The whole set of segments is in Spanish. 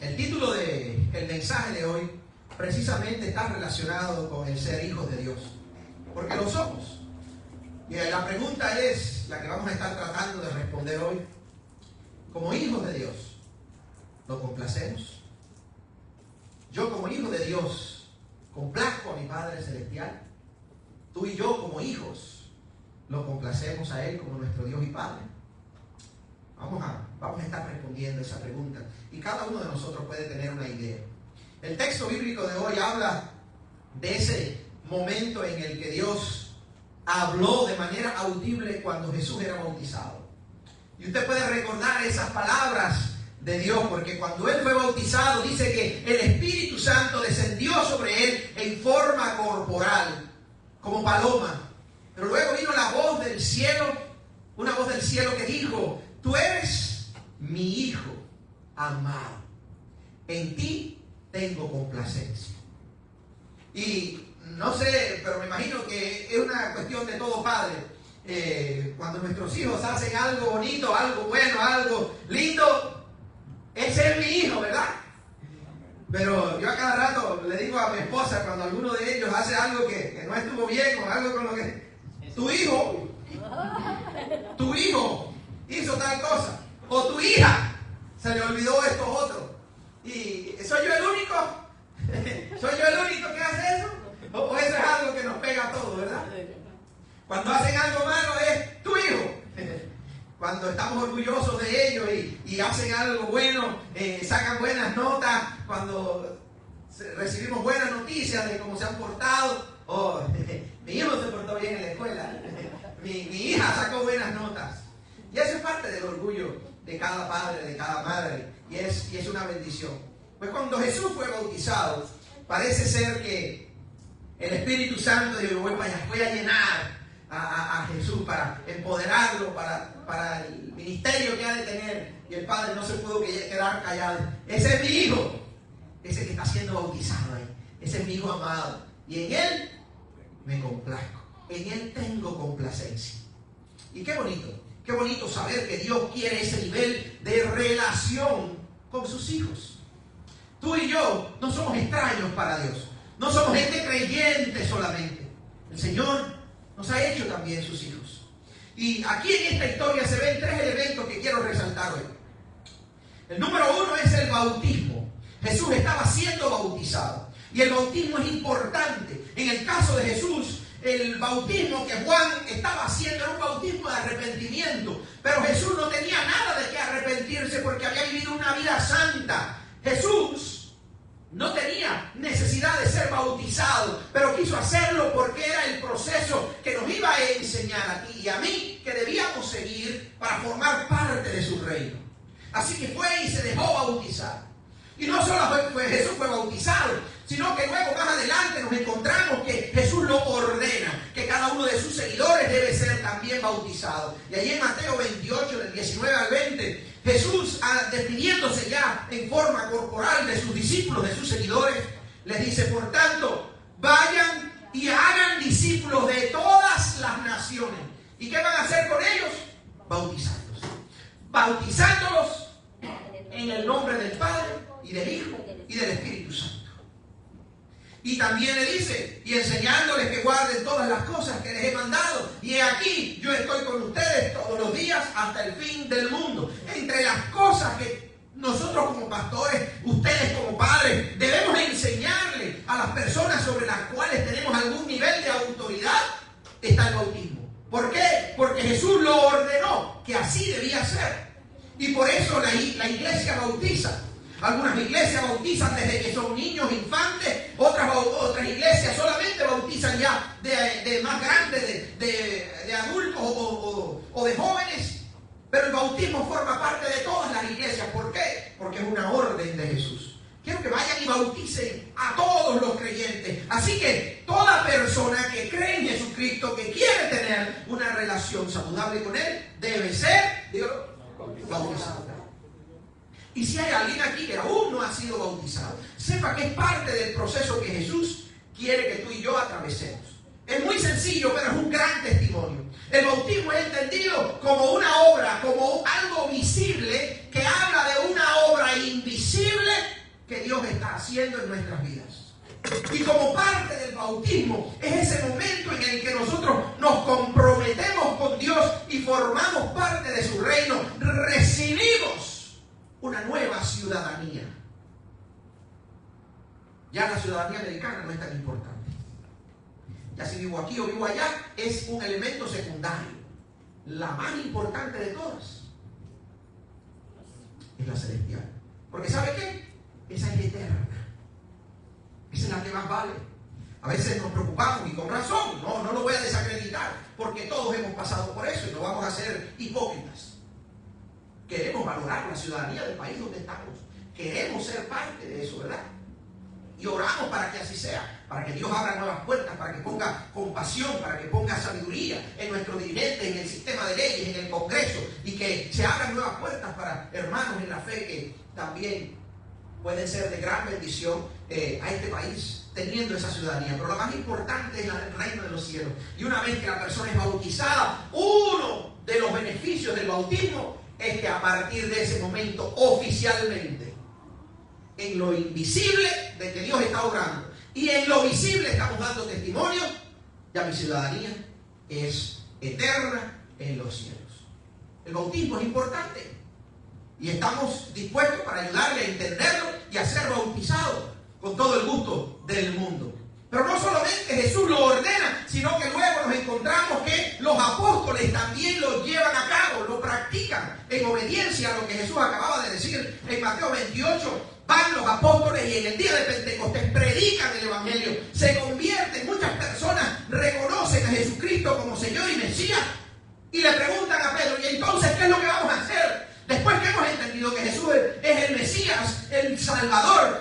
El título del mensaje de hoy precisamente está relacionado con el ser hijos de Dios, porque lo somos. Y la pregunta es la que vamos a estar tratando de responder hoy. Como hijos de Dios, ¿lo complacemos? Yo como hijo de Dios, ¿complazco a mi Padre Celestial? Tú y yo como hijos, ¿lo complacemos a Él como nuestro Dios y Padre? Vamos a estar respondiendo esa pregunta. Y cada uno de nosotros puede tener una idea. El texto bíblico de hoy habla de ese momento en el que Dios habló de manera audible cuando Jesús era bautizado. Y usted puede recordar esas palabras de Dios, porque cuando Él fue bautizado, dice que el Espíritu Santo descendió sobre Él en forma corporal, como paloma. Pero luego vino la voz del cielo, una voz del cielo que dijo: tú eres mi Hijo amado, en ti tengo complacencia. Y no sé, pero me imagino que es una cuestión de todo padre. Cuando nuestros hijos hacen algo bonito, algo bueno, algo lindo, ese es mi hijo, ¿verdad? Pero yo a cada rato le digo a mi esposa, cuando alguno de ellos hace algo que no estuvo bien, o algo con lo que... tu hijo hizo tal cosa, o tu hija se le olvidó esto otro. ¿Y soy yo el único? ¿Soy yo el único que hace eso? ¿O eso es algo que nos pega a todos, verdad? Cuando hacen algo malo es tu hijo. Cuando estamos orgullosos de ellos y hacen algo bueno, sacan buenas notas, cuando recibimos buenas noticias de cómo se han portado. Oh, mi hijo se portó bien en la escuela, mi hija sacó buenas notas. Y eso es parte del orgullo de cada padre, de cada madre, y es una bendición. Pues cuando Jesús fue bautizado, parece ser que el Espíritu Santo dijo: voy a llenar a Jesús para empoderarlo para el ministerio que ha de tener. Y el Padre no se pudo quedar callado. Ese es mi hijo, ese que está siendo bautizado ahí. Ese es mi hijo amado, y en él me complazco, en él tengo complacencia. Y qué bonito saber que Dios quiere ese nivel de relación con sus hijos. Tú y yo no somos extraños para Dios, no somos gente creyente solamente. El Señor nos ha hecho también sus hijos. Y aquí en esta historia se ven tres elementos que quiero resaltar hoy. El número uno es el bautismo. Jesús estaba siendo bautizado, y el bautismo es importante. En el caso de Jesús, el bautismo que Juan estaba haciendo era un bautismo de arrepentimiento, pero Jesús no tenía nada de qué arrepentirse porque había vivido una vida santa. Jesús no tenía necesidad de ser bautizado, pero quiso hacerlo porque era el proceso que nos iba a enseñar a ti y a mí que debíamos seguir para formar parte de su reino. Así que fue y se dejó bautizar. Y no solo Jesús fue bautizado, sino que luego más adelante nos encontramos que Jesús lo ordena, que cada uno de sus seguidores debe ser también bautizado. Y allí en Mateo 28, del 19 al 20, Jesús, despidiéndose ya en forma corporal de sus discípulos, de sus seguidores, les dice: por tanto, vayan y hagan discípulos de todas las naciones. ¿Y qué van a hacer con ellos? Bautizándolos en el nombre del Padre y del Hijo y del Espíritu Santo. Y también le dice: y enseñándoles que guarden todas las cosas que les he mandado, y he aquí, yo estoy con ustedes todos los días hasta el fin del mundo. Entre las cosas que nosotros como pastores, ustedes como padres, debemos enseñarle a las personas sobre las cuales tenemos algún nivel de autoridad, está el bautismo. ¿Por qué? Porque Jesús lo ordenó, que así debía ser. Y por eso la iglesia bautiza. Algunas iglesias bautizan desde que son niños, infantes. Otras iglesias solamente bautizan ya de más grandes, de adultos o de jóvenes. Pero el bautismo forma parte de todas las iglesias. ¿Por qué? Porque es una orden de Jesús. Quiero que vayan y bauticen a todos los creyentes. Así que toda persona que cree en Jesucristo, que quiere tener una relación saludable con Él, debe ser, dígalo, bautizado. Y si hay alguien aquí que aún no ha sido bautizado, sepa que es parte del proceso que Jesús quiere que tú y yo atravesemos. Es muy sencillo, pero es un gran testimonio. El bautismo es entendido como una obra, como algo visible que habla de una obra invisible que Dios está haciendo en nuestras vidas. Y como parte del bautismo es ese momento en el que nosotros nos comprometemos con Dios y formamos parte de su reino. Recibimos una nueva ciudadanía. Ya la ciudadanía americana no es tan importante. Ya si vivo aquí o vivo allá es un elemento secundario. La más importante de todas es la celestial. Porque ¿sabe qué? Esa es eterna. Esa es la que más vale. A veces nos preocupamos y con razón, no lo voy a desacreditar, porque todos hemos pasado por eso y no vamos a ser hipócritas. Queremos valorar la ciudadanía del país donde estamos. Queremos ser parte de eso, ¿verdad? Y oramos para que así sea, para que Dios abra nuevas puertas, para que ponga compasión, para que ponga sabiduría en nuestro dirigente, en el sistema de leyes, en el Congreso, y que se abran nuevas puertas para hermanos en la fe que también pueden ser de gran bendición a este país, teniendo esa ciudadanía. Pero lo más importante es la del reino de los cielos. Y una vez que la persona es bautizada, uno de los beneficios del bautismo es que a partir de ese momento, oficialmente, en lo invisible de que Dios está obrando y en lo visible estamos dando testimonio, ya mi ciudadanía es eterna en los cielos. El bautismo es importante y estamos dispuestos para ayudarle a entenderlo y a ser bautizados con todo el gusto del mundo. Pero no solamente Jesús lo ordena, sino que luego nos encontramos que los apóstoles también lo llevan a cabo, lo practican en obediencia a lo que Jesús acababa de decir en Mateo 28. Van los apóstoles y en el día de Pentecostés predican el Evangelio, se convierten, muchas personas reconocen a Jesucristo como Señor y Mesías y le preguntan a Pedro, ¿y entonces qué es lo que vamos a hacer? Después que hemos entendido que Jesús es el Mesías, el Salvador,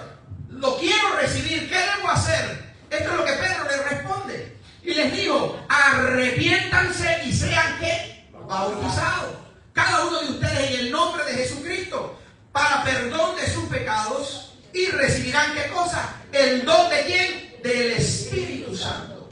lo quiero recibir, ¿qué debo hacer? Esto es lo que Pedro le responde. Y les dijo, arrepiéntanse y sean ¿qué? Bautizados. Cada uno de ustedes en el nombre de Jesucristo para perdón de sus pecados y recibirán ¿qué cosa? El don de ¿quién? Del Espíritu Santo.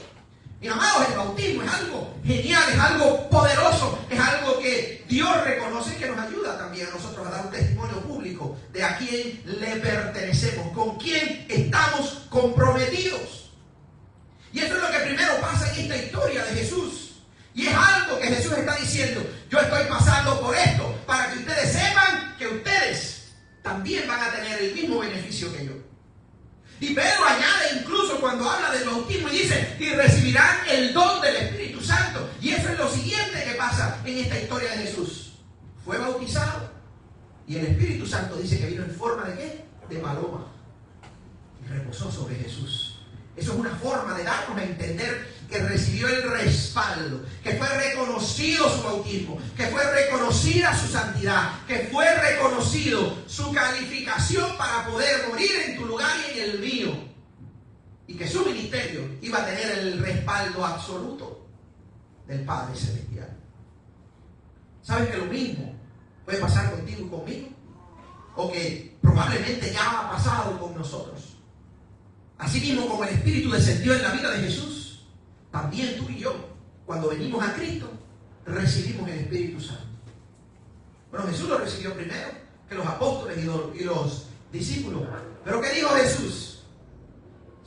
Mis amados, el bautismo es algo genial, es algo poderoso, es algo que Dios reconoce y que nos ayuda también a nosotros a dar un testimonio público de a quién le pertenecemos, con quién estamos comprometidos. Y eso es lo que primero pasa en esta historia de Jesús. Y es algo que Jesús está diciendo, yo estoy pasando por esto para que ustedes sepan que ustedes también van a tener el mismo beneficio que yo. Y Pedro añade incluso cuando habla del bautismo y dice, y recibirán el don del Espíritu Santo. Y eso es lo siguiente que pasa en esta historia de Jesús. Fue bautizado y el Espíritu Santo dice que vino en forma de ¿qué? De paloma. Y reposó sobre Jesús. Eso es una forma de darnos a entender que recibió el respaldo, que fue reconocido su bautismo, que fue reconocida su santidad, que fue reconocido su calificación para poder morir en tu lugar y en el mío. Y que su ministerio iba a tener el respaldo absoluto del Padre Celestial. ¿Sabes que lo mismo puede pasar contigo y conmigo? O que probablemente ya ha pasado con nosotros. Así mismo como el Espíritu descendió en la vida de Jesús, también tú y yo, cuando venimos a Cristo, recibimos el Espíritu Santo. Bueno, Jesús lo recibió primero que los apóstoles y los discípulos. ¿Pero qué dijo Jesús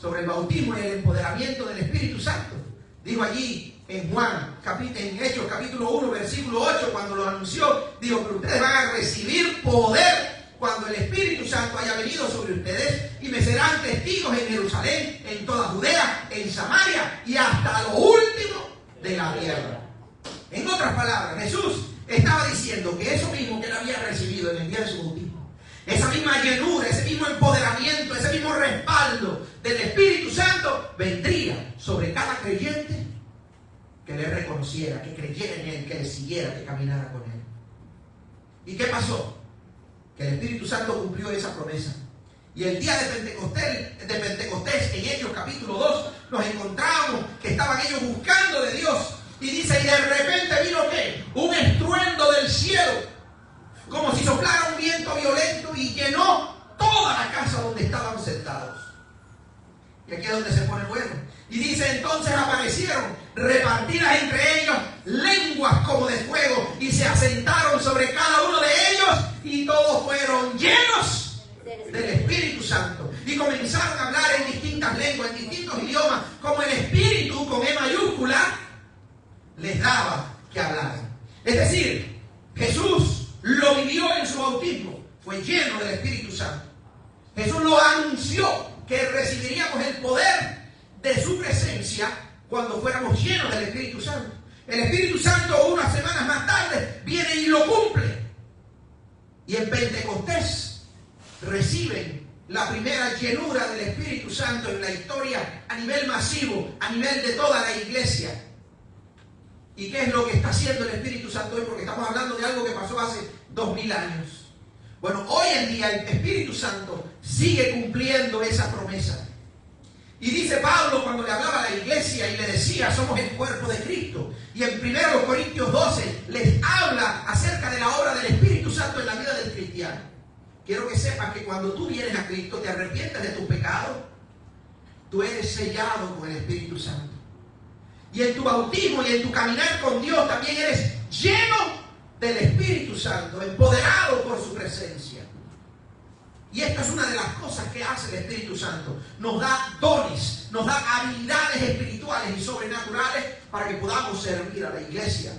sobre el bautismo y el empoderamiento del Espíritu Santo? Dijo allí en Juan, en Hechos capítulo 1, versículo 8, cuando lo anunció, dijo, pero ustedes van a recibir poder cuando el Espíritu Santo haya venido sobre ustedes y me serán testigos en Jerusalén, en toda Judea, en Samaria y hasta lo último de la tierra. En otras palabras, Jesús estaba diciendo que eso mismo que él había recibido en el día de su bautismo, esa misma llenura, ese mismo empoderamiento, ese mismo respaldo del Espíritu Santo vendría sobre cada creyente que le reconociera, que creyera en él, que le siguiera, que caminara con él. ¿Y qué pasó? Que el Espíritu Santo cumplió esa promesa. Y el día de Pentecostés, en Hechos capítulo 2, nos encontramos que estaban ellos buscando de Dios. Y dice, y de repente vino ¿qué? Un estruendo del cielo, como si soplara un viento violento y llenó toda la casa donde estaban sentados. Y aquí es donde se pone bueno. Y dice, entonces aparecieron repartidas entre ellos lenguas como de fuego y se asentaron sobre cada uno de ellos y todos fueron llenos del Espíritu Santo. Y comenzaron a hablar en distintas lenguas, en distintos idiomas, como el Espíritu, con E mayúscula, les daba que hablar. Es decir, Jesús lo vivió en su bautismo, fue lleno del Espíritu Santo. Jesús lo anunció, que recibiríamos el poder de su presencia cuando fuéramos llenos del Espíritu Santo. El Espíritu Santo, unas semanas más tarde, viene y lo cumple. Y en Pentecostés reciben la primera llenura del Espíritu Santo en la historia a nivel masivo, a nivel de toda la iglesia. ¿Y qué es lo que está haciendo el Espíritu Santo hoy? Porque estamos hablando de algo que pasó hace 2000 años. Bueno, hoy en día el Espíritu Santo sigue cumpliendo esa promesa. Y dice Pablo cuando le hablaba a la iglesia y le decía, somos el cuerpo de Cristo. Y en 1 Corintios 12 les habla acerca de la obra del Espíritu Santo en la vida del cristiano. Quiero que sepas que cuando tú vienes a Cristo, te arrepientes de tus pecados, tú eres sellado con el Espíritu Santo. Y en tu bautismo y en tu caminar con Dios también eres lleno del Espíritu Santo, empoderado por su presencia. Y esta es una de las cosas que hace el Espíritu Santo. Nos da dones, nos da habilidades espirituales y sobrenaturales para que podamos servir a la iglesia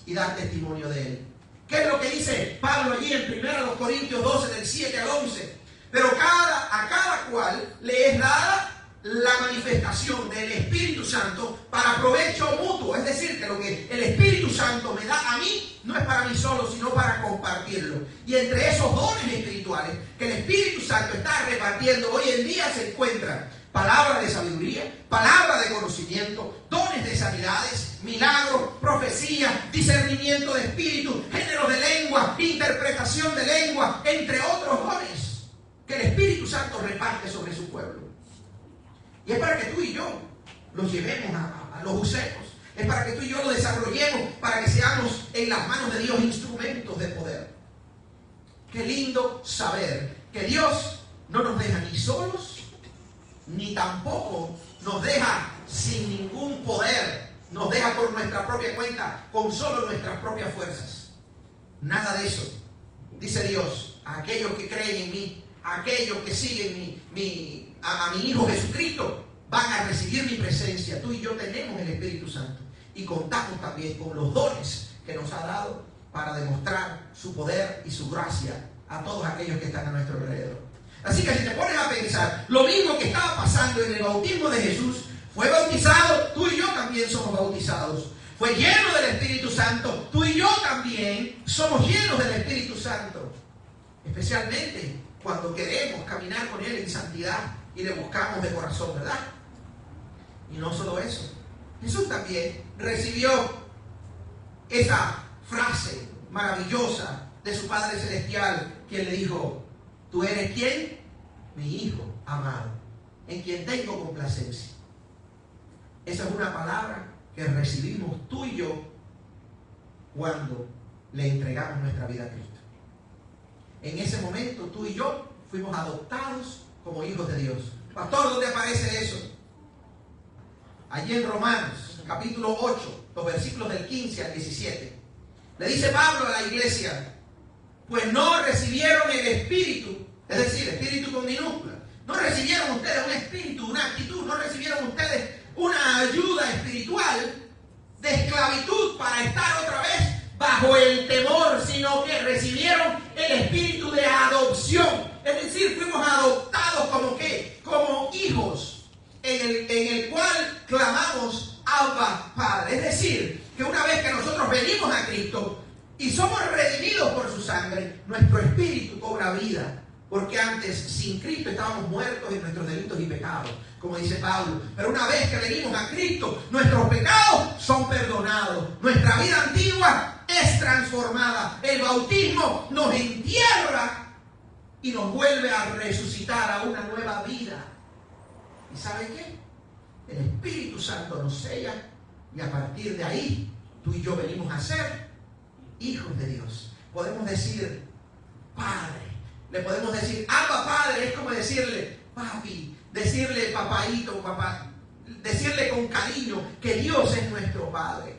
y dar testimonio de Él. ¿Qué es lo que dice Pablo allí en 1 Corintios 12, del 7 al 11? Pero a cada cual le es dada la manifestación del Espíritu Santo para provecho mutuo. Es decir, que lo que el Espíritu Santo me da a mí no es para mí solo, sino para compartirlo. Y entre esos dones espirituales que el Espíritu Santo está repartiendo hoy en día se encuentran palabras de sabiduría, palabras de conocimiento, dones de sanidades, milagros, profecía, discernimiento de espíritu, géneros de lengua, interpretación de lengua, entre otros dones que el Espíritu Santo reparte sobre su pueblo. Y es para que tú y yo los llevemos los usemos. Es para que tú y yo lo desarrollemos, para que seamos en las manos de Dios instrumentos de poder. Qué lindo saber que Dios no nos deja ni solos, ni tampoco nos deja sin ningún poder. Nos deja por nuestra propia cuenta, con solo nuestras propias fuerzas. Nada de eso. Dice Dios, a aquellos que creen en mí, a aquellos que siguen a mi Hijo Jesucristo, van a recibir mi presencia. Tú y yo tenemos el Espíritu Santo y contamos también con los dones que nos ha dado para demostrar su poder y su gracia a todos aquellos que están a nuestro alrededor. Así que si te pones a pensar, lo mismo que estaba pasando en el bautismo de Jesús, fue bautizado, tú y yo también somos bautizados. Fue lleno del Espíritu Santo, tú y yo también somos llenos del Espíritu Santo. Especialmente cuando queremos caminar con Él en santidad y le buscamos de corazón, ¿verdad? Y no solo eso, Jesús también recibió esa frase maravillosa de su Padre Celestial, quien le dijo, tú eres ¿quién? Mi Hijo amado, en quien tengo complacencia. Esa es una palabra que recibimos tú y yo cuando le entregamos nuestra vida a Cristo. En ese momento tú y yo fuimos adoptados como hijos de Dios. Pastor, ¿dónde aparece eso? Allí en Romanos, capítulo 8, los versículos del 15 al 17. Le dice Pablo a la iglesia, pues no recibieron el Espíritu, es decir, Espíritu con minúscula. No recibieron ustedes un espíritu, una actitud, no recibieron ustedes una ayuda espiritual de esclavitud para estar otra vez bajo el temor, sino que recibieron el espíritu de adopción. Es decir, fuimos adoptados como ¿qué? Como hijos, en el cual clamamos Abba, Padre. Es decir, que una vez que nosotros venimos a Cristo y somos redimidos por su sangre, nuestro espíritu cobra vida. Porque antes, sin Cristo, estábamos muertos en nuestros delitos y pecados, como dice Pablo. Pero una vez que venimos a Cristo, nuestros pecados son perdonados. Nuestra vida antigua es transformada. El bautismo nos entierra y nos vuelve a resucitar a una nueva vida. ¿Y sabe qué? El Espíritu Santo nos sella y a partir de ahí, tú y yo venimos a ser hijos de Dios. Podemos decir, Padre. Le podemos decir, Abba Padre, es como decirle, papi, decirle papaíto, papá, decirle con cariño que Dios es nuestro Padre.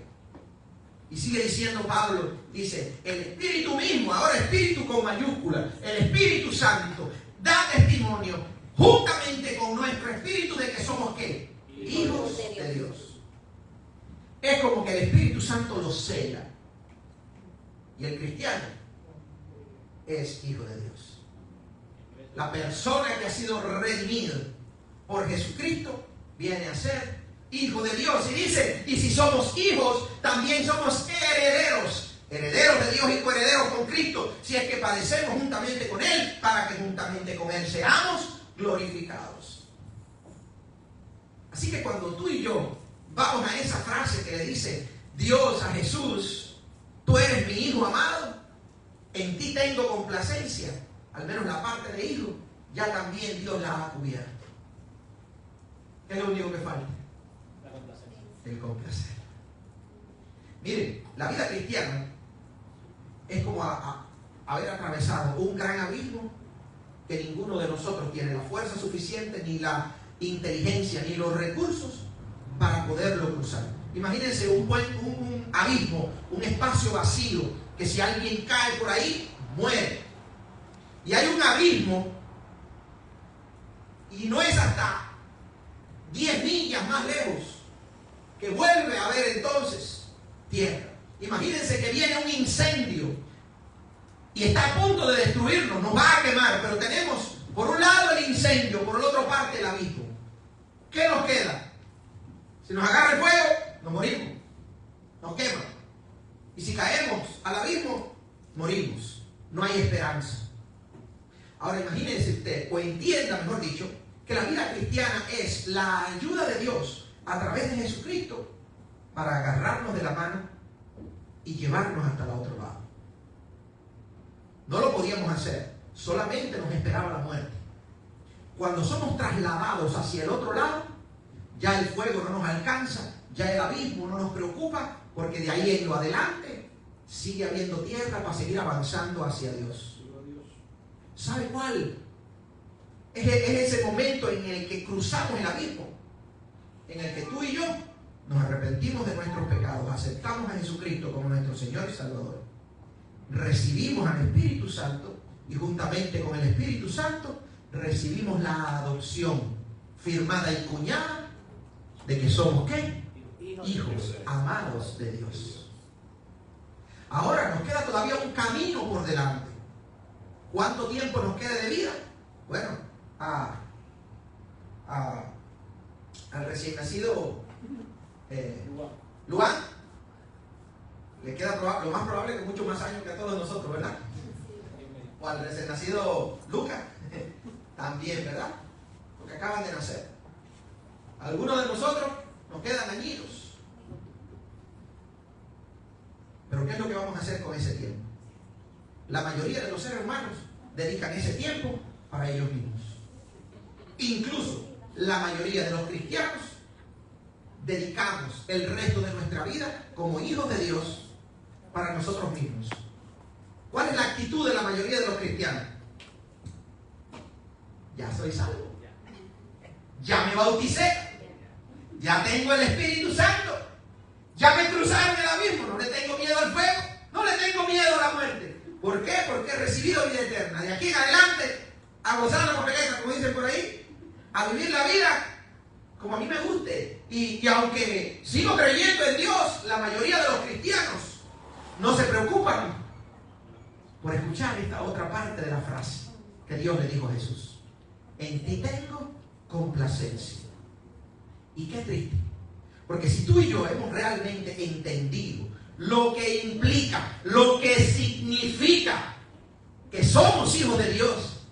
Y sigue diciendo Pablo, dice, el Espíritu mismo, ahora Espíritu con mayúscula, el Espíritu Santo, da testimonio juntamente con nuestro espíritu de que somos ¿qué? Hijos de Dios. Es como que el Espíritu Santo lo sella. Y el cristiano es hijo de Dios. La persona que ha sido redimida por Jesucristo viene a ser hijo de Dios. Y dice, y si somos hijos, también somos herederos. Herederos de Dios y coherederos con Cristo, si es que padecemos juntamente con Él, para que juntamente con Él seamos glorificados. Así que cuando tú y yo vamos a esa frase que le dice Dios a Jesús, tú eres mi hijo amado, en ti tengo complacencia, al menos la parte de hijo, ya también Dios la ha cubierto. ¿Qué es lo único que falta? La complacencia. El complacer. Miren, la vida cristiana es como haber atravesado un gran abismo que ninguno de nosotros tiene la fuerza suficiente, ni la inteligencia, ni los recursos para poderlo cruzar. Imagínense un abismo, un espacio vacío, que si alguien cae por ahí, muere. Y hay un abismo, y no es hasta 10 millas más lejos que vuelve a haber entonces tierra. Imagínense que viene un incendio y está a punto de destruirnos, nos va a quemar, pero tenemos por un lado el incendio, por la otra parte el abismo. ¿Qué nos queda? Si nos agarra el fuego, nos morimos, nos quema. Y si caemos al abismo, morimos. No hay esperanza. Ahora imagínense usted, o entienda, mejor dicho, que la vida cristiana es la ayuda de Dios a través de Jesucristo para agarrarnos de la mano y llevarnos hasta el otro lado. No lo podíamos hacer, solamente nos esperaba la muerte. Cuando somos trasladados hacia el otro lado, ya el fuego no nos alcanza, ya el abismo no nos preocupa, porque de ahí en lo adelante sigue habiendo tierra para seguir avanzando hacia Dios. ¿Sabe cuál? Es ese momento en el que cruzamos el abismo, en el que tú y yo nos arrepentimos de nuestros pecados, aceptamos a Jesucristo como nuestro Señor y Salvador, recibimos al Espíritu Santo y juntamente con el Espíritu Santo recibimos la adopción firmada y cuñada de que somos ¿qué? Hijos amados de Dios. Ahora nos queda todavía un camino por delante. ¿Cuánto tiempo nos queda de vida? Bueno, al recién nacido Luan le queda lo más probable que muchos más años que a todos nosotros, ¿verdad? O al recién nacido Lucas también, ¿verdad? Porque acaban de nacer. Algunos de nosotros nos quedan añitos. Pero ¿qué es lo que vamos a hacer con ese tiempo? La mayoría de los seres humanos dedican ese tiempo para ellos mismos. Incluso la mayoría de los cristianos dedicamos el resto de nuestra vida como hijos de Dios para nosotros mismos. ¿Cuál es la actitud de la mayoría de los cristianos? Ya soy salvo. Ya me bauticé. Ya tengo el Espíritu Santo. Ya me cruzaron el abismo. No le tengo miedo al fuego. No le tengo miedo a la muerte. ¿Por qué? Porque he recibido vida eterna. De aquí en adelante, a gozar la papeleta, como dicen por ahí, a vivir la vida como a mí me guste. Y aunque sigo creyendo en Dios, la mayoría de los cristianos no se preocupan por escuchar esta otra parte de la frase que Dios le dijo a Jesús. En ti tengo complacencia. Y qué triste. Porque si tú y yo hemos realmente entendido lo que implica, lo que significa que somos hijos de Dios,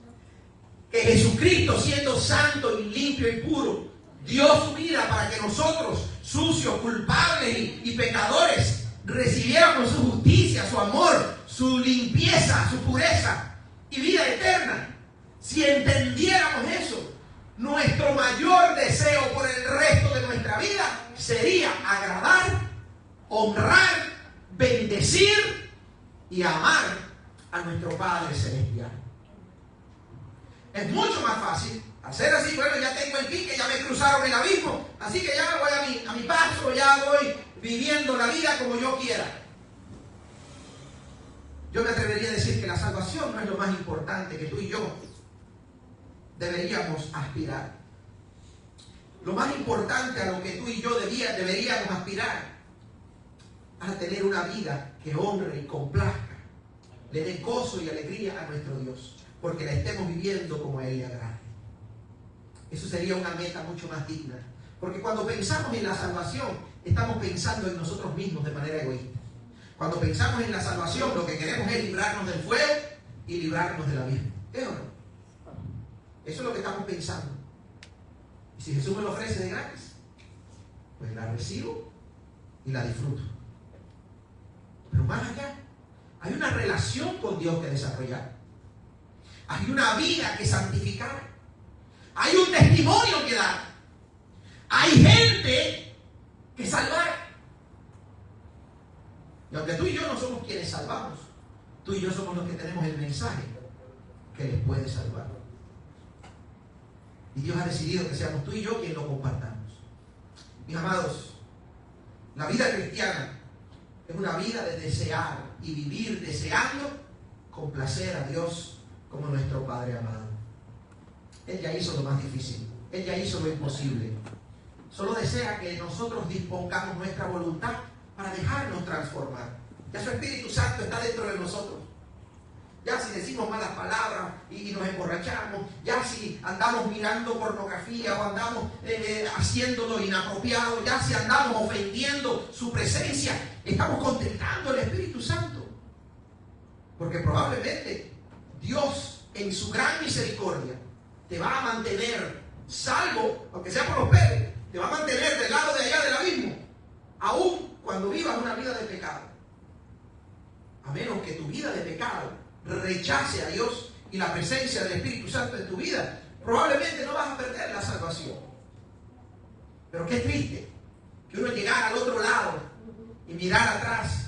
que Jesucristo, siendo santo y limpio y puro, dio su vida para que nosotros, sucios, culpables y pecadores, recibiéramos su justicia, su amor, su limpieza, su pureza y vida eterna. Si entendiéramos eso, nuestro mayor deseo por el resto de nuestra vida sería agradar, honrar, bendecir y amar a nuestro Padre Celestial. Es mucho más fácil hacer así. Bueno, ya tengo el pique, ya me cruzaron el abismo, así que ya voy a mi paso, ya voy viviendo la vida como yo quiera. Yo me atrevería a decir que la salvación no es lo más importante que tú y yo deberíamos aspirar. Lo más importante a lo que tú y yo deberíamos aspirar, a tener una vida que honre y complazca, le dé gozo y alegría a nuestro Dios, porque la estemos viviendo como a Él le agrade. Eso sería una meta mucho más digna, porque cuando pensamos en la salvación, estamos pensando en nosotros mismos de manera egoísta. Cuando pensamos en la salvación, lo que queremos es librarnos del fuego y librarnos del abismo. ¿Es o no? Eso es lo que estamos pensando. Y si Jesús me lo ofrece de gratis, pues la recibo y la disfruto. Pero más allá, hay una relación con Dios que desarrollar. Hay una vida que santificar. Hay un testimonio que dar. Hay gente que salvar. Y aunque tú y yo no somos quienes salvamos, tú y yo somos los que tenemos el mensaje que les puede salvar. Y Dios ha decidido que seamos tú y yo quienes lo compartamos. Mis amados, la vida cristiana es una vida de desear y vivir deseando complacer a Dios como nuestro Padre amado. Él ya hizo lo más difícil. Él ya hizo lo imposible. Solo desea que nosotros dispongamos nuestra voluntad para dejarnos transformar. Ya su Espíritu Santo está dentro de nosotros. Ya si decimos malas palabras y nos emborrachamos, ya si andamos mirando pornografía o andamos haciendo lo inapropiado, ya si andamos ofendiendo su presencia, estamos contentando al Espíritu Santo. Porque probablemente Dios, en su gran misericordia, te va a mantener salvo, aunque sea por los pelos, te va a mantener del lado de allá del abismo, aún cuando vivas una vida de pecado. A menos que tu vida de pecado rechace a Dios y la presencia del Espíritu Santo en tu vida, probablemente no vas a perder la salvación. Pero qué triste que uno llegara al otro lado y mirar atrás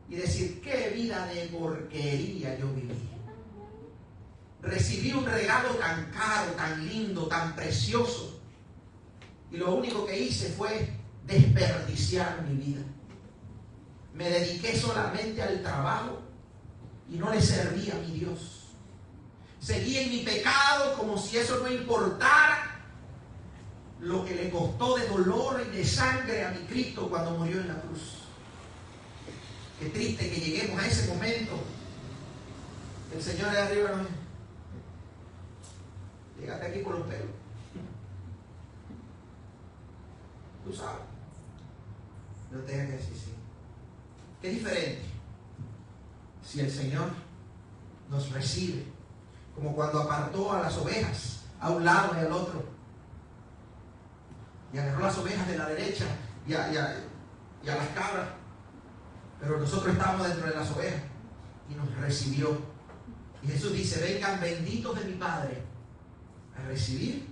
y decir, qué vida de porquería yo viví. Recibí un regalo tan caro, tan lindo, tan precioso, y lo único que hice fue desperdiciar mi vida. Me dediqué solamente al trabajo y no le serví a mi Dios. Seguí en mi pecado como si eso no importara lo que le costó de dolor y de sangre a mi Cristo cuando murió en la cruz. Qué triste que lleguemos a ese momento. El Señor de arriba nos dice, llegaste aquí por los pelos. Tú sabes. No tengas que decir sí. Qué diferente si el Señor nos recibe, como cuando apartó a las ovejas a un lado y al otro, y agarró las ovejas de la derecha y a las cabras, pero nosotros estábamos dentro de las ovejas y nos recibió. Y Jesús dice, vengan benditos de mi Padre a recibir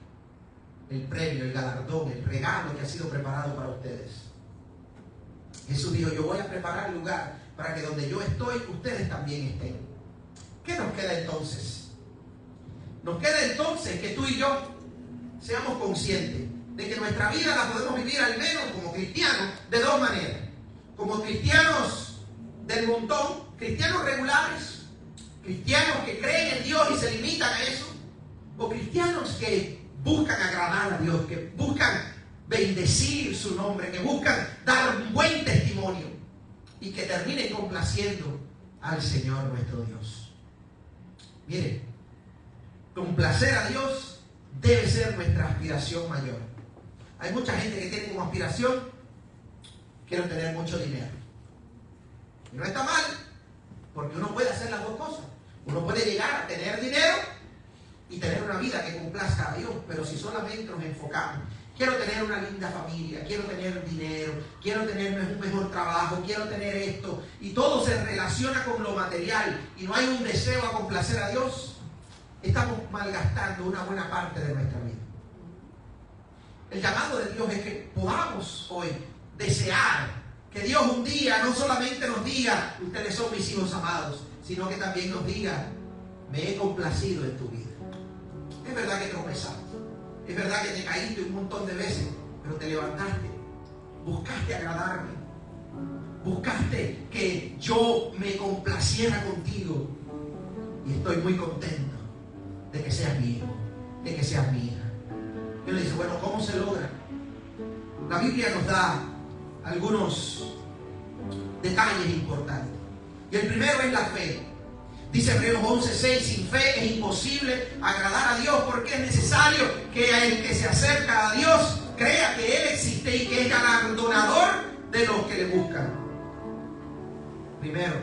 el premio, el galardón, el regalo que ha sido preparado para ustedes. Jesús dijo, yo voy a preparar lugar para que donde yo estoy, ustedes también estén. ¿Qué nos queda entonces? Nos queda entonces que tú y yo seamos conscientes de que nuestra vida la podemos vivir al menos como cristianos de dos maneras. Como cristianos del montón, cristianos regulares, cristianos que creen en Dios y se limitan a eso, o cristianos que buscan agradar a Dios, que buscan bendecir su nombre, que buscan dar un buen testimonio y que terminen complaciendo al Señor nuestro Dios. Miren, complacer a Dios debe ser nuestra aspiración mayor. Hay mucha gente que tiene como aspiración, quiero tener mucho dinero. Y no está mal, porque uno puede hacer las dos cosas. Uno puede llegar a tener dinero y tener una vida que complazca a Dios, pero si solamente nos enfocamos, quiero tener una linda familia, quiero tener dinero, quiero tener un mejor trabajo, quiero tener esto, y todo se relaciona con lo material y no hay un deseo a complacer a Dios, estamos malgastando una buena parte de nuestra vida. El llamado de Dios es que podamos hoy desear que Dios un día no solamente nos diga, ustedes son mis hijos amados, sino que también nos diga, me he complacido en tu vida. Es verdad que tropezaste, es verdad que te caíste un montón de veces, pero te levantaste, buscaste agradarme, buscaste que yo me complaciera contigo, y estoy muy contento de que seas mi hijo. de que seas mi hija. Y uno dice, bueno, ¿cómo se logra? La Biblia nos da algunos detalles importantes. Y el primero es la fe. Dice Hebreos 11:6, sin fe es imposible agradar a Dios, porque es necesario que el que se acerca a Dios crea que Él existe y que es galardonador de los que le buscan. Primero,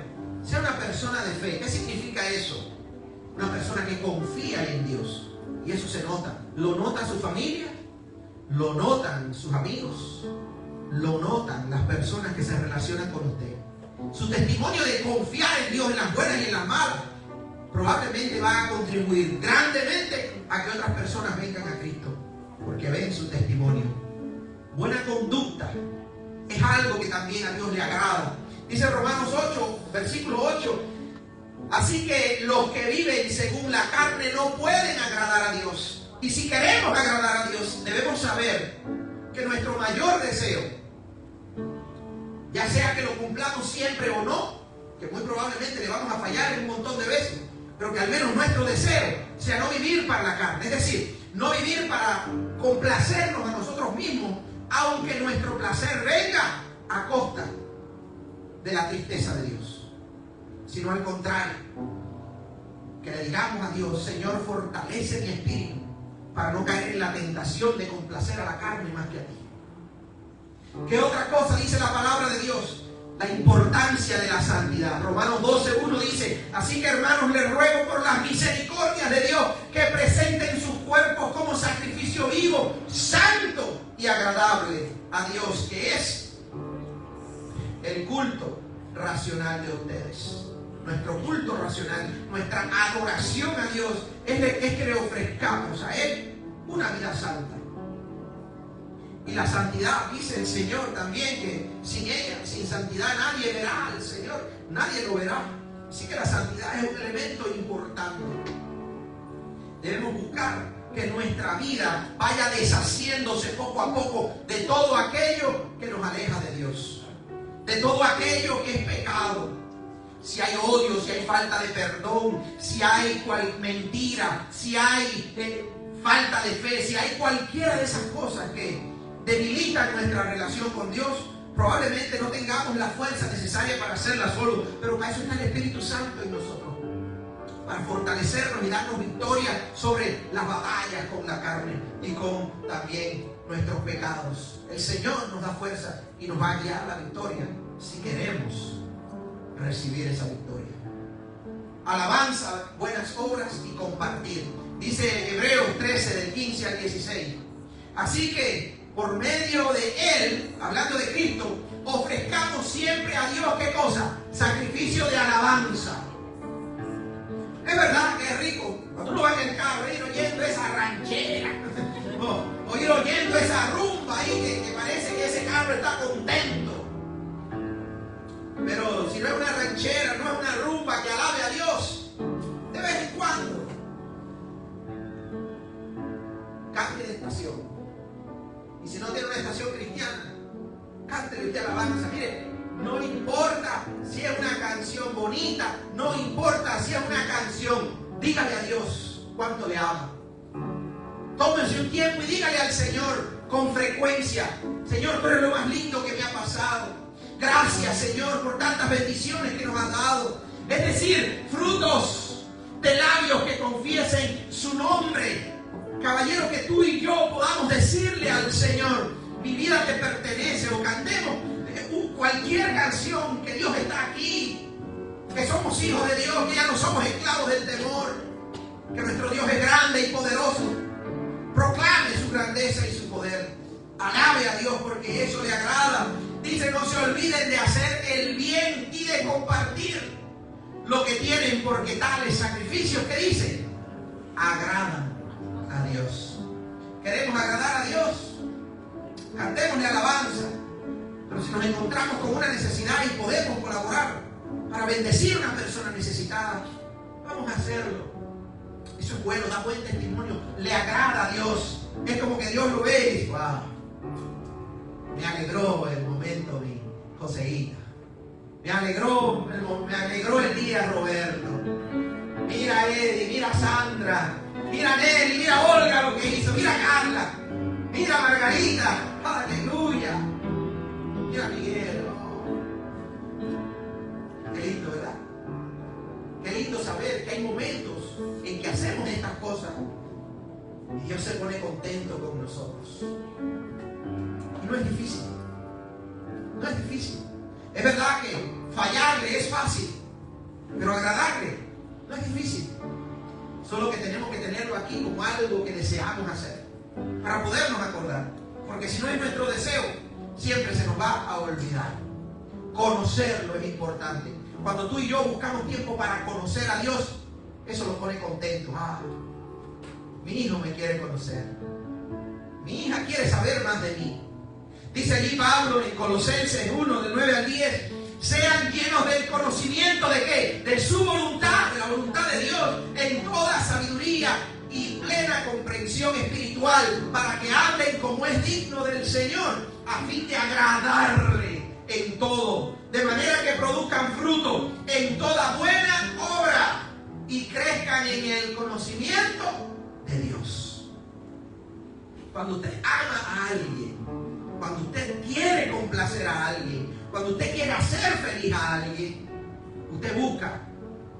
sea una persona de fe. ¿Qué significa eso? Una persona que confía en Dios. Y eso se nota. Lo nota su familia, lo notan sus amigos, lo notan las personas que se relacionan con usted. Su testimonio de confiar en Dios en las buenas y en las malas probablemente va a contribuir grandemente a que otras personas vengan a Cristo, porque ven su testimonio. Buena conducta es algo que también a Dios le agrada. Dice Romanos 8, versículo 8, así que los que viven según la carne no pueden agradar a Dios. Y si queremos agradar a Dios, debemos saber que nuestro mayor deseo, ya sea que lo cumplamos siempre o no, que muy probablemente le vamos a fallar un montón de veces, pero que al menos nuestro deseo sea no vivir para la carne, es decir, no vivir para complacernos a nosotros mismos, aunque nuestro placer venga a costa de la tristeza de Dios, sino al contrario, que le digamos a Dios, Señor, fortalece mi espíritu para no caer en la tentación de complacer a la carne más que a ti. ¿Qué otra cosa dice la palabra de Dios? La importancia de la santidad. Romanos 12:1 dice, así que hermanos, les ruego por las misericordias de Dios que presenten sus cuerpos como sacrificio vivo, santo y agradable a Dios, que es el culto racional de ustedes. Nuestro culto racional, nuestra adoración a Dios es que le ofrezcamos a Él una vida santa. Y la santidad, dice el Señor también, que sin ella, sin santidad, nadie verá al Señor, nadie lo verá. Así que la santidad es un elemento importante. Debemos buscar que nuestra vida vaya deshaciéndose poco a poco de todo aquello que nos aleja de Dios, de todo aquello que es pecado. Si hay odio, si hay falta de perdón, si hay mentira, si hay falta de fe, si hay cualquiera de esas cosas que debilitan nuestra relación con Dios, probablemente no tengamos la fuerza necesaria para hacerla solo, pero para eso está el Espíritu Santo en nosotros, para fortalecernos y darnos victoria sobre las batallas con la carne y con también nuestros pecados. El Señor nos da fuerza y nos va a guiar la victoria si queremos recibir esa victoria. Alabanza, buenas obras y compartir. Dice Hebreos 13 del 15 al 16. Así que por medio de Él, hablando de Cristo, ofrezcamos siempre a Dios, ¿qué cosa? Sacrificio de alabanza. Es verdad que es rico cuando uno va en el carro, ir oyendo esa ranchera, o ir oyendo esa rumba ahí que parece que ese carro está contento. Pero si no es una ranchera, no es una rumba que alabe a Dios, de vez en cuando cambie de estación. Y si no tiene una estación cristiana, cántele usted alabanza. Mire, no importa si es una canción bonita, no importa si es una canción, dígale a Dios cuánto le ama. Tómese un tiempo y dígale al Señor con frecuencia, Señor, tú eres lo más lindo que me ha pasado. Gracias, Señor, por tantas bendiciones que nos has dado. Es decir, frutos de labios que confiesen su nombre. Caballero, que tú y yo podamos decirle al Señor, mi vida te pertenece, o cantemos cualquier canción, que Dios está aquí, que somos hijos de Dios, que ya no somos esclavos del temor, que nuestro Dios es grande y poderoso. Proclame su grandeza y su poder. Alabe a Dios porque eso le agrada. Dice, no se olviden de hacer el bien y de compartir lo que tienen, porque tales sacrificios, que dice, agradan a Dios. Queremos agradar a Dios, cantémosle alabanza. Pero si nos encontramos con una necesidad y podemos colaborar para bendecir a una persona necesitada, vamos a hacerlo. Eso es bueno, da buen testimonio, le agrada a Dios. Es como que Dios lo ve y dice, wow, me alegró el momento mi Joseíta, me alegró el día Roberto, mira Eddie, mira Sandra, Mira Nelly, mira Olga lo que hizo, mira Carla, mira Margarita, aleluya. Mira Miguel. Qué lindo, ¿verdad? Qué lindo saber que hay momentos en que hacemos estas cosas y Dios se pone contento con nosotros. Y no es difícil. No es difícil. Es verdad que fallarle es fácil, pero agradarle no es difícil. Solo que tenemos que tenerlo aquí como algo que deseamos hacer, para podernos acordar. Porque si no es nuestro deseo, siempre se nos va a olvidar. Conocerlo es importante. Cuando tú y yo buscamos tiempo para conocer a Dios, eso nos pone contentos. Mi hijo me quiere conocer. Mi hija quiere saber más de mí. Dice allí Pablo en Colosenses 1, del 9 al 10, sean llenos del conocimiento de ¿qué? De su voluntad, de la voluntad de Dios, en toda sabiduría y plena comprensión espiritual, para que hablen como es digno del Señor, a fin de agradarle en todo, de manera que produzcan fruto en toda buena obra y crezcan en el conocimiento de Dios. Cuando usted ama a alguien, cuando usted quiere complacer a alguien, cuando usted quiere hacer feliz a alguien, usted busca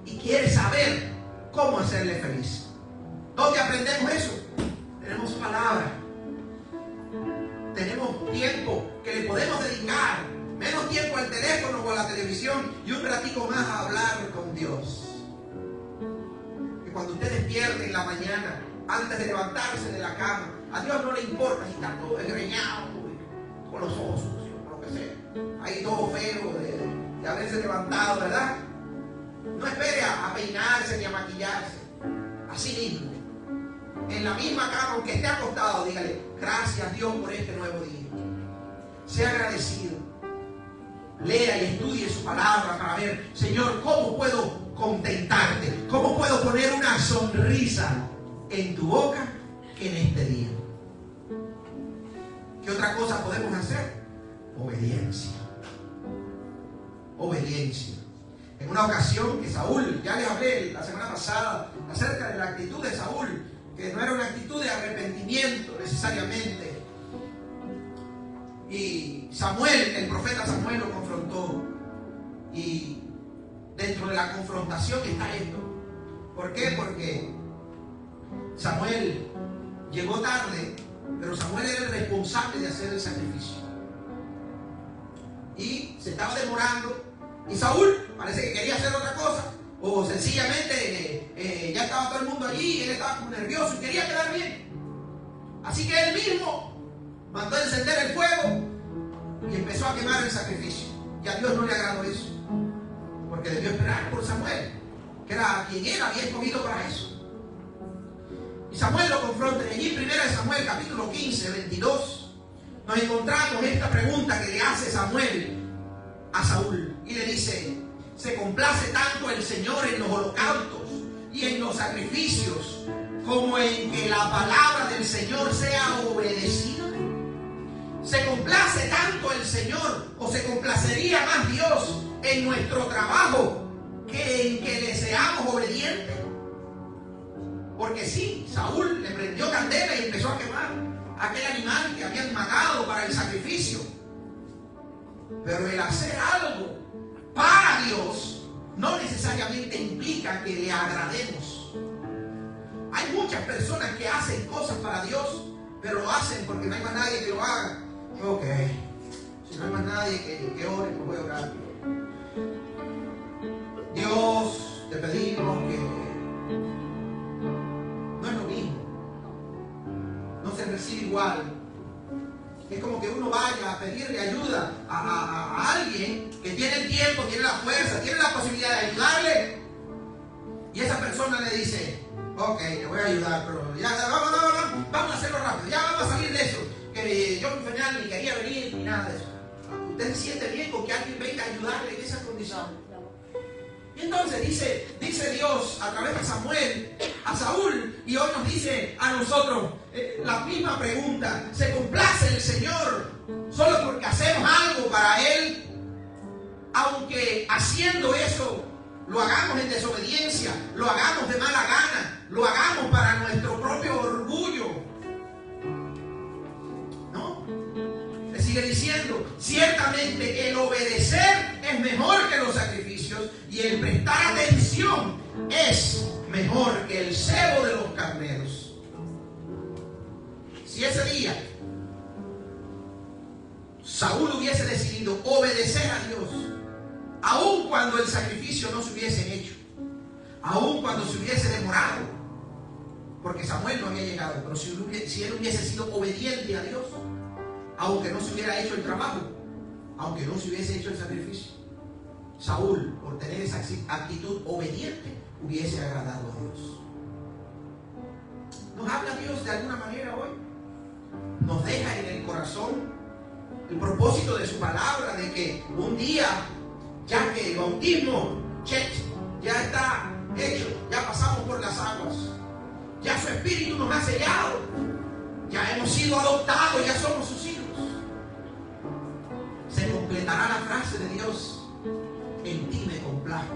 y quiere saber cómo hacerle feliz. ¿Dónde aprendemos eso? Tenemos palabras, tenemos tiempo que le podemos dedicar, menos tiempo al teléfono o a la televisión y un ratico más a hablar con Dios. Que cuando usted despierte en la mañana, antes de levantarse de la cama, a Dios no le importa si está todo desgreñado, con los ojos sucios, con lo que sea, ahí todo feo de haberse levantado, ¿verdad? No espere a peinarse ni a maquillarse. Así mismo, en la misma cama, aunque esté acostado, dígale, gracias Dios por este nuevo día. Sea agradecido. Lea y estudie su palabra para ver, Señor, ¿cómo puedo contentarte? ¿Cómo puedo poner una sonrisa en tu boca en este día? ¿Qué otra cosa podemos hacer? Obediencia. Obediencia. En una ocasión que Saúl, ya les hablé la semana pasada acerca de la actitud de Saúl, que no era una actitud de arrepentimiento necesariamente. Y Samuel, el profeta Samuel lo confrontó. Y dentro de la confrontación está esto. ¿Por qué? Porque Samuel llegó tarde, pero Samuel era el responsable de hacer el sacrificio. Y se estaba demorando. Y Saúl parece que quería hacer otra cosa. O sencillamente ya estaba todo el mundo allí y él estaba como nervioso y quería quedar bien. Así que él mismo mandó a encender el fuego y empezó a quemar el sacrificio. Y a Dios no le agradó eso. Porque debió esperar por Samuel, que era quien él había escogido para eso. Y Samuel lo confronta. Y allí en 1 Samuel capítulo 15, 22, nos encontramos esta pregunta que le hace Samuel a Saúl. Y le dice, ¿se complace tanto el Señor en los holocaustos y en los sacrificios como en que la palabra del Señor sea obedecida? ¿Se complace tanto el Señor o se complacería más Dios en nuestro trabajo que en que le seamos obedientes? Porque sí, Saúl le prendió candela y empezó a quemar aquel animal que habían matado para el sacrificio. Pero el hacer algo para Dios no necesariamente implica que le agrademos. Hay muchas personas que hacen cosas para Dios, pero lo hacen porque no hay más nadie que lo haga. Ok, si no hay más nadie que ore, pues voy a orar. Dios, te pedimos que no es lo mismo, no se recibe igual. Es como que uno vaya a pedirle ayuda a alguien que tiene el tiempo, tiene la fuerza, tiene la posibilidad de ayudarle. Y esa persona le dice, ok, te voy a ayudar, pero ya vamos a hacerlo rápido, ya vamos a salir de eso. Que yo al final ni quería venir ni nada de eso. ¿Usted se siente bien con que alguien venga a ayudarle en esa condición? Y entonces dice Dios a través de Samuel a Saúl, y hoy nos dice a nosotros la misma pregunta: ¿se complace el Señor solo porque hacemos algo para Él? Aunque haciendo eso lo hagamos en desobediencia, lo hagamos de mala gana, lo hagamos para nuestro propio orgullo. No. Le sigue diciendo, ciertamente el obedecer es mejor que los sacrificios y el prestar atención es mejor que el cebo de los carneros. Si ese día Saúl hubiese decidido obedecer a Dios, aun cuando el sacrificio no se hubiese hecho, aun cuando se hubiese demorado, porque Samuel no había llegado, pero si él hubiese sido obediente a Dios, aunque no se hubiera hecho el trabajo, aunque no se hubiese hecho el sacrificio, Saúl, por tener esa actitud obediente, hubiese agradado a Dios. ¿Nos habla Dios de alguna manera hoy? Nos deja en el corazón el propósito de su palabra, de que un día, ya que el bautismo, check, ya está hecho, ya pasamos por las aguas, ya su espíritu nos ha sellado, ya hemos sido adoptados, ya somos sus hijos. Se completará la frase de Dios: en ti me complazco,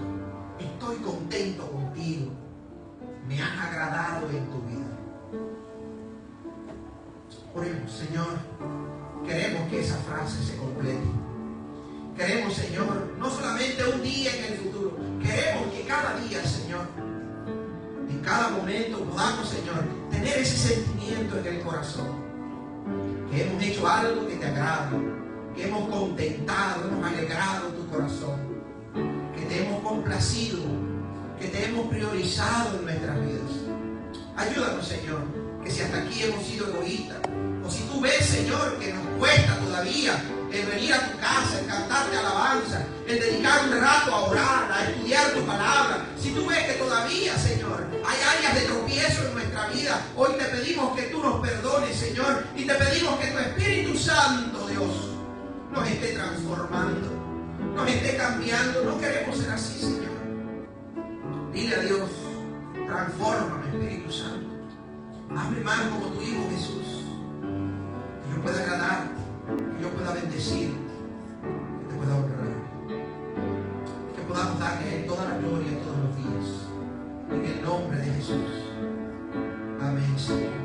estoy contento contigo, me has agradado en tu vida. Oremos, Señor, queremos que esa frase se complete. Queremos, Señor, no solamente un día en el futuro, queremos que cada día, Señor, en cada momento podamos, Señor, tener ese sentimiento en el corazón, que hemos hecho algo que te agrada, que hemos contentado, hemos alegrado tu corazón, que te hemos complacido, que te hemos priorizado en nuestras vidas. Ayúdanos, Señor, que si hasta aquí hemos sido egoístas, o si tú ves, Señor, que nos cuesta todavía el venir a tu casa, el cantarte alabanza, el dedicar un rato a orar, a estudiar tu palabra, si tú ves que todavía, Señor, hay áreas de tropiezo en nuestra vida, hoy te pedimos que tú nos perdones, Señor, y te pedimos que tu Espíritu Santo, Dios, nos esté transformando, nos esté cambiando. No queremos ser así, Señor. Dile a Dios: transfórmame, Espíritu Santo, hazme más como tu Hijo Jesús, que yo pueda agradarte, que yo pueda bendecirte, que te pueda honrar, que podamos darle a Él toda la gloria todos los días, en el nombre de Jesús. Amén, Señor.